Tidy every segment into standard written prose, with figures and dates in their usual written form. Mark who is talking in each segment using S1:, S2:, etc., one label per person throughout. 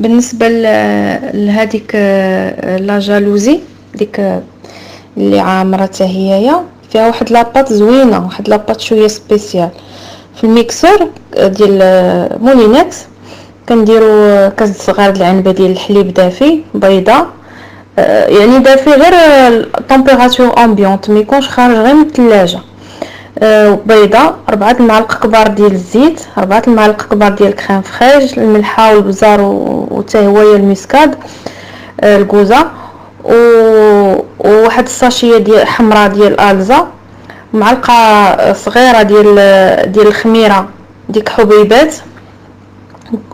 S1: بالنسبه لهذيك لا جالوزي ديك اللي عامره حتى هي فيها واحد لاباط زوينه، واحد لاباط شويه سبيسيال. في الميكسور ديال مولينكس كنديروا كاس صغار العنبه ديال الحليب دافي بيضه، يعني دافي غير طمبيراتور امبيونط، ما يكونش خارج غير من الثلاجه. بيضه، 4 المعالق كبار ديال الزيت، 4 المعالق كبار ديال الكريم فريش، الملحه والبزار وحتى هويه المسكاد، الكوزه، وواحد الساشيه ديال حمراء ديال الزا، معلقه صغيره ديال الخميره ديك حبيبات.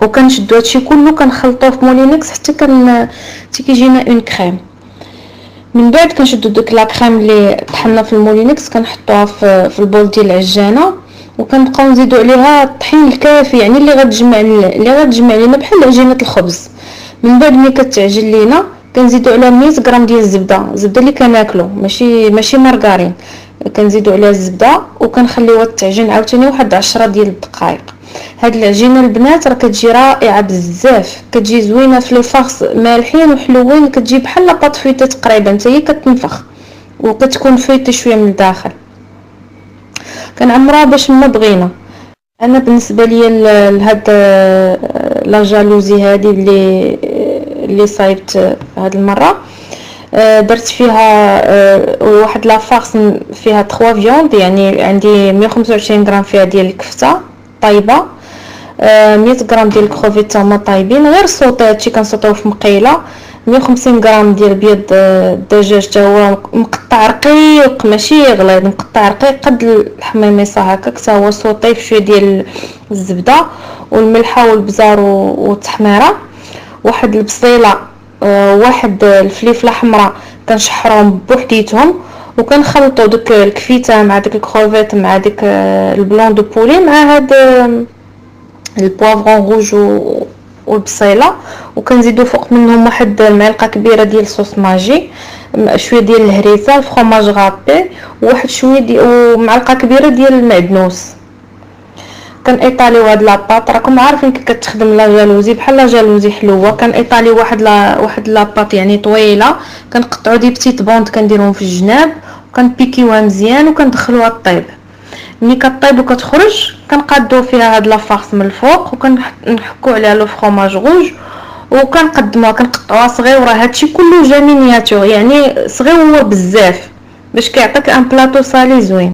S1: وكنشدو هادشي كله كنخلطوه في مولينكس حتى كيجينا اون كريم. من بعد كنشدو ديك لا كريم اللي طحنا في المولينكس كنحطوها في البول ديال العجانه، وكنبقاو نزيدو عليها الطحين الكافي، يعني اللي غتجمع لينا بحال عجينه الخبز. من بعد ملي كتعجن لينا كنزيدو عليها 100 غرام ديال الزبده اللي كناكلو، ماشي مارغرين. كنزيدو عليها الزبده وكنخليوها تعجن عاوتاني واحد 10 ديال الدقائق. هاد العجينه البنات راه كتجي رائعه بزاف، كتجي زوينه في لي فارس مالحين وحلوين، كتجي بحال لاباط فيتا تقريبا حتى هي كتنفخ وكتكون فيتا شويه من الداخل. كنعمروها باش ما بغينا. انا بالنسبه ليا لهاد لا جالوزي هذه اللي صايبت هاد المره، درت فيها واحد لا فارس فيها 3 فيوند، يعني عندي 125 غرام فيها ديال الكفته طايبه، 100 غرام ديال الكروفيت هما طايبين غير صوطي، هادشي كنصوطوه في مقيله، 150 غرام ديال بيض الدجاج حتى هو مقطع رقيق ماشي غليظ، مقطع رقيق قد الحميميصه هكاك حتى هو صوطي في شويه ديال الزبده والملحه والبزار والتحميره، واحد البصيله، واحد الفليفله حمراء كنشحرهم بوحديتهم، وكنخلطوا داك الكفيته مع داك الكروفيت مع داك البلون دو بولي مع هاد البوافرون روج والبصيله، وكنزيدوا فوق منهم واحد المعلقه كبيره ديال صوص ماجي، شويه ديال الهريسه الفرomاج غابي، وواحد شويه ومعلقه كبيره ديال المعدنوس. كنيطاليو هاد لاباط، راكم عارفين كي كتخدم لا جالوزي بحال لا جالوزي حلوه، كنيطاليو واحد لاباط يعني طويله، كنقطعوا دي بتيت بوند كنديرهم في الجناب وكنبيكيوها مزيان وكندخلوها طيب. ملي كطيب وكتخرج كنقادو فيها هاد لافارس من الفوق وكنحكو عليها لو فرomاج روج وكنقدموها، كنقطعوها صغيره. هادشي كله جا مينياتور يعني صغيور بزاف باش كيعطيك ان بلاطو صالي زوين.